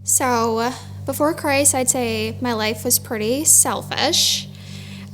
So, before Christ, I'd say my life was pretty selfish.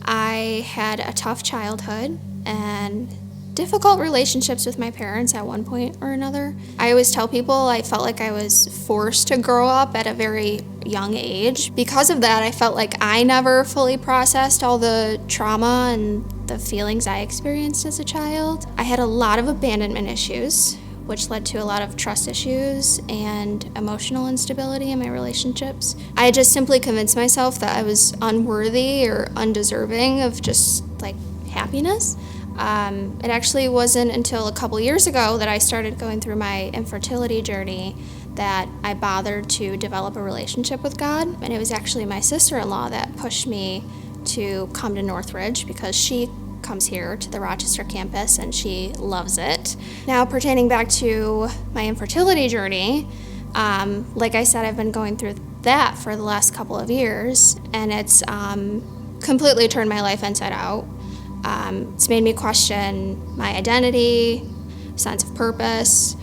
I had a tough childhood and difficult relationships with my parents at one point or another. I always tell people I felt like I was forced to grow up at a very young age. Because of that, I felt like I never fully processed all the trauma and the feelings I experienced as a child. I had a lot of abandonment issues, which led to a lot of trust issues and emotional instability in my relationships. I just simply convinced myself that I was unworthy or undeserving of just like happiness. It actually wasn't until a couple years ago that I started going through my infertility journey that I bothered to develop a relationship with God. And it was actually my sister-in-law that pushed me to come to Northridge because she comes here to the Rochester campus and she loves it. Now, pertaining back to my infertility journey, like I said, I've been going through that for the last couple of years, and it's completely turned my life inside out. It's made me question my identity, sense of purpose.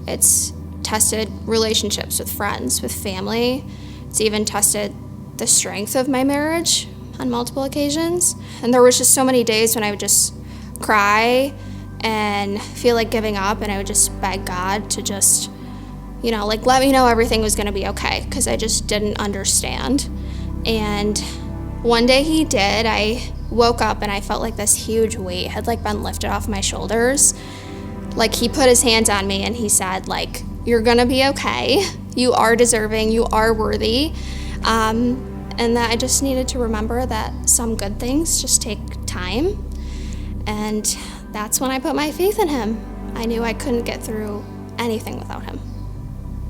It's tested relationships with friends, with family. It's even tested the strength of my marriage on multiple occasions. And there was just so many days when I would just cry and feel like giving up, and I would just beg God to just, let me know everything was gonna be okay, because I just didn't understand. And one day he did. I woke up and I felt like this huge weight had been lifted off my shoulders. Like he put his hands on me and he said, you're gonna be okay. You are deserving, you are worthy. And that I just needed to remember that some good things just take time. And that's when I put my faith in him. I knew I couldn't get through anything without him.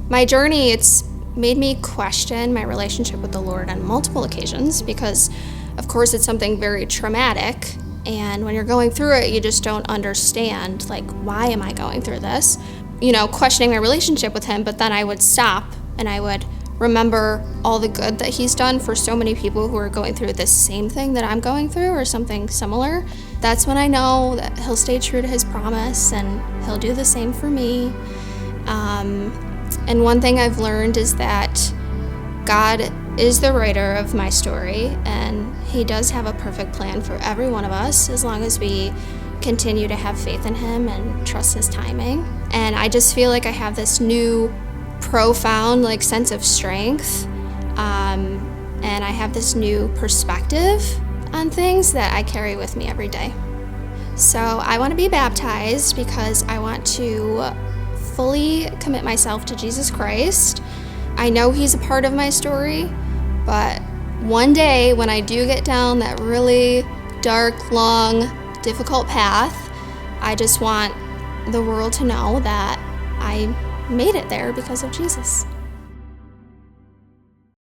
My journey, it's made me question my relationship with the Lord on multiple occasions because, of course, it's something very traumatic. And when you're going through it, you just don't understand, why am I going through this? Questioning my relationship with him, but then I would stop and I would remember all the good that he's done for so many people who are going through the same thing that I'm going through or something similar. That's when I know that he'll stay true to his promise and he'll do the same for me. And one thing I've learned is that God is the writer of my story, and he does have a perfect plan for every one of us as long as we continue to have faith in him and trust his timing. And I just feel like I have this new profound sense of strength, and I have this new perspective on things that I carry with me every day. So I want to be baptized because I want to fully commit myself to Jesus Christ. I know he's a part of my story, but one day when I do get down that really dark, long, difficult path, I just want the world to know that I made it there because of Jesus.